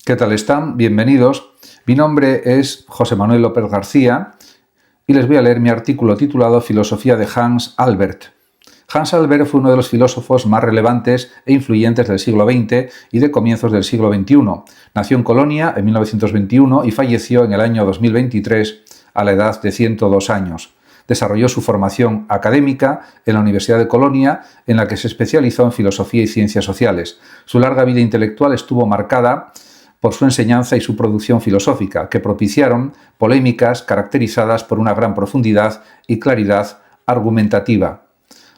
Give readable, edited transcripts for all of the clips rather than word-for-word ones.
¿Qué tal están? Bienvenidos. Mi nombre es José Manuel López García y les voy a leer mi artículo titulado Filosofía de Hans Albert. Hans Albert fue uno de los filósofos más relevantes e influyentes del siglo XX y de comienzos del siglo XXI. Nació en Colonia en 1921 y falleció en el año 2023 a la edad de 102 años. Desarrolló su formación académica en la Universidad de Colonia, en la que se especializó en filosofía y ciencias sociales. Su larga vida intelectual estuvo marcada por su enseñanza y su producción filosófica, que propiciaron polémicas caracterizadas por una gran profundidad y claridad argumentativa.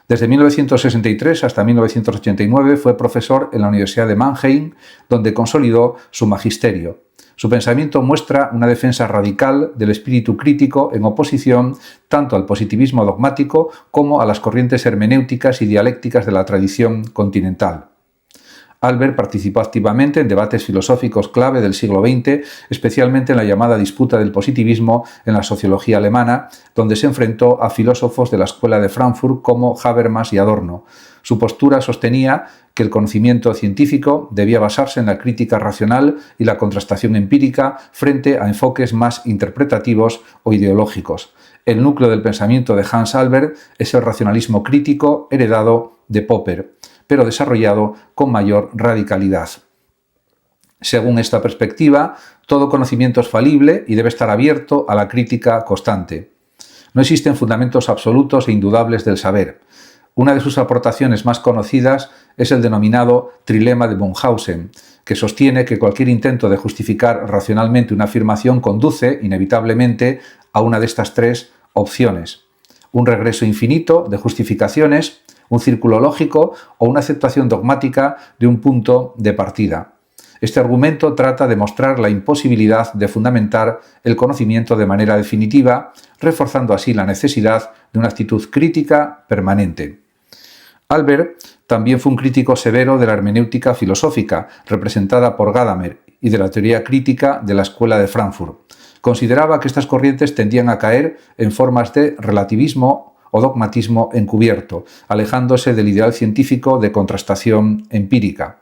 Desde 1963 hasta 1989 fue profesor en la Universidad de Mannheim, donde consolidó su magisterio. Su pensamiento muestra una defensa radical del espíritu crítico en oposición tanto al positivismo dogmático como a las corrientes hermenéuticas y dialécticas de la tradición continental. Albert participó activamente en debates filosóficos clave del siglo XX, especialmente en la llamada disputa del positivismo en la sociología alemana, donde se enfrentó a filósofos de la Escuela de Frankfurt como Habermas y Adorno. Su postura sostenía que el conocimiento científico debía basarse en la crítica racional y la contrastación empírica frente a enfoques más interpretativos o ideológicos. El núcleo del pensamiento de Hans Albert es el racionalismo crítico heredado de Popper, pero desarrollado con mayor radicalidad. Según esta perspectiva, todo conocimiento es falible y debe estar abierto a la crítica constante. No existen fundamentos absolutos e indudables del saber. Una de sus aportaciones más conocidas es el denominado trilema de Bunhausen, que sostiene que cualquier intento de justificar racionalmente una afirmación conduce, inevitablemente, a una de estas tres opciones: un regreso infinito de justificaciones, un círculo lógico o una aceptación dogmática de un punto de partida. Este argumento trata de mostrar la imposibilidad de fundamentar el conocimiento de manera definitiva, reforzando así la necesidad de una actitud crítica permanente. Albert también fue un crítico severo de la hermenéutica filosófica, representada por Gadamer, y de la teoría crítica de la Escuela de Frankfurt. Consideraba que estas corrientes tendían a caer en formas de relativismo o dogmatismo encubierto, alejándose del ideal científico de contrastación empírica.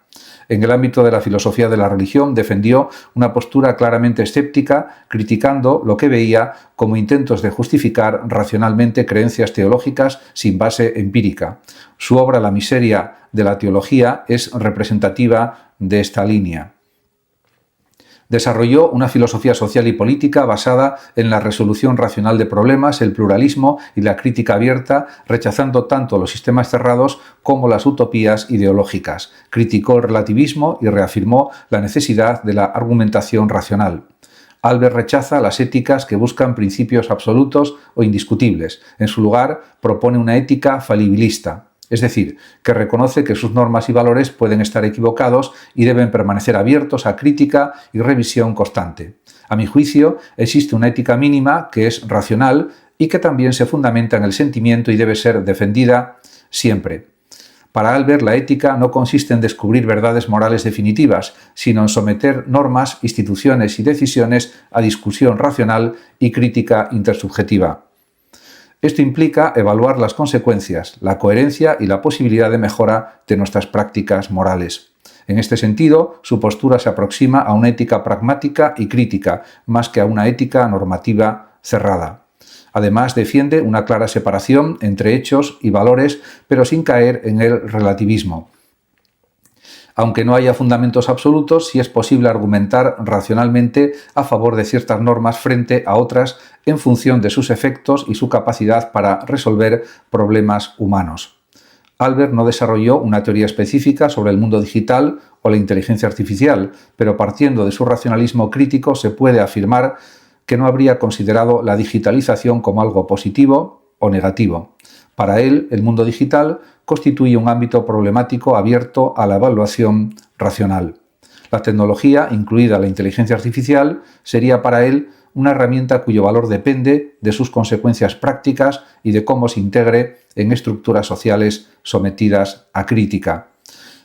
En el ámbito de la filosofía de la religión defendió una postura claramente escéptica, criticando lo que veía como intentos de justificar racionalmente creencias teológicas sin base empírica. Su obra La miseria de la teología es representativa de esta línea. Desarrolló una filosofía social y política basada en la resolución racional de problemas, el pluralismo y la crítica abierta, rechazando tanto los sistemas cerrados como las utopías ideológicas. Criticó el relativismo y reafirmó la necesidad de la argumentación racional. Albert rechaza las éticas que buscan principios absolutos o indiscutibles. En su lugar, propone una ética falibilista, es decir, que reconoce que sus normas y valores pueden estar equivocados y deben permanecer abiertos a crítica y revisión constante. A mi juicio, existe una ética mínima que es racional y que también se fundamenta en el sentimiento y debe ser defendida siempre. Para Albert, la ética no consiste en descubrir verdades morales definitivas, sino en someter normas, instituciones y decisiones a discusión racional y crítica intersubjetiva. Esto implica evaluar las consecuencias, la coherencia y la posibilidad de mejora de nuestras prácticas morales. En este sentido, su postura se aproxima a una ética pragmática y crítica, más que a una ética normativa cerrada. Además, defiende una clara separación entre hechos y valores, pero sin caer en el relativismo. Aunque no haya fundamentos absolutos, sí es posible argumentar racionalmente a favor de ciertas normas frente a otras en función de sus efectos y su capacidad para resolver problemas humanos. Albert no desarrolló una teoría específica sobre el mundo digital o la inteligencia artificial, pero partiendo de su racionalismo crítico se puede afirmar que no habría considerado la digitalización como algo positivo o negativo. Para él, el mundo digital constituye un ámbito problemático abierto a la evaluación racional. La tecnología, incluida la inteligencia artificial, sería para él una herramienta cuyo valor depende de sus consecuencias prácticas y de cómo se integre en estructuras sociales sometidas a crítica.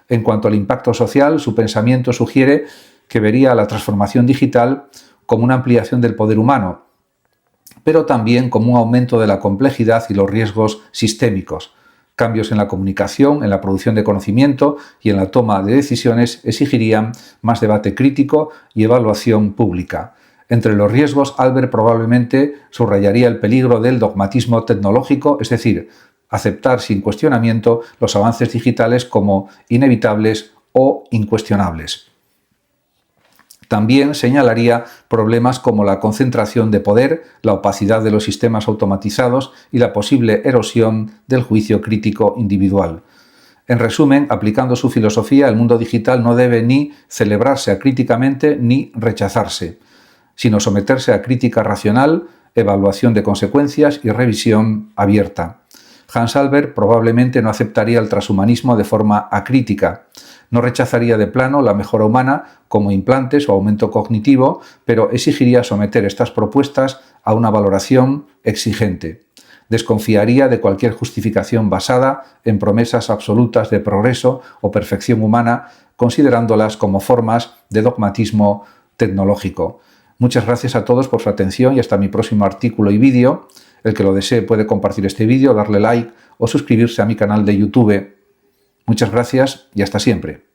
En cuanto al impacto social, su pensamiento sugiere que vería la transformación digital como una ampliación del poder humano, pero también como un aumento de la complejidad y los riesgos sistémicos. Cambios en la comunicación, en la producción de conocimiento y en la toma de decisiones exigirían más debate crítico y evaluación pública. Entre los riesgos, Albert probablemente subrayaría el peligro del dogmatismo tecnológico, es decir, aceptar sin cuestionamiento los avances digitales como inevitables o incuestionables. También señalaría problemas como la concentración de poder, la opacidad de los sistemas automatizados y la posible erosión del juicio crítico individual. En resumen, aplicando su filosofía, el mundo digital no debe ni celebrarse acríticamente ni rechazarse, sino someterse a crítica racional, evaluación de consecuencias y revisión abierta. Hans Albert probablemente no aceptaría el transhumanismo de forma acrítica. No rechazaría de plano la mejora humana como implantes o aumento cognitivo, pero exigiría someter estas propuestas a una valoración exigente. Desconfiaría de cualquier justificación basada en promesas absolutas de progreso o perfección humana, considerándolas como formas de dogmatismo tecnológico. Muchas gracias a todos por su atención y hasta mi próximo artículo y vídeo. El que lo desee puede compartir este vídeo, darle like o suscribirse a mi canal de YouTube. Muchas gracias y hasta siempre.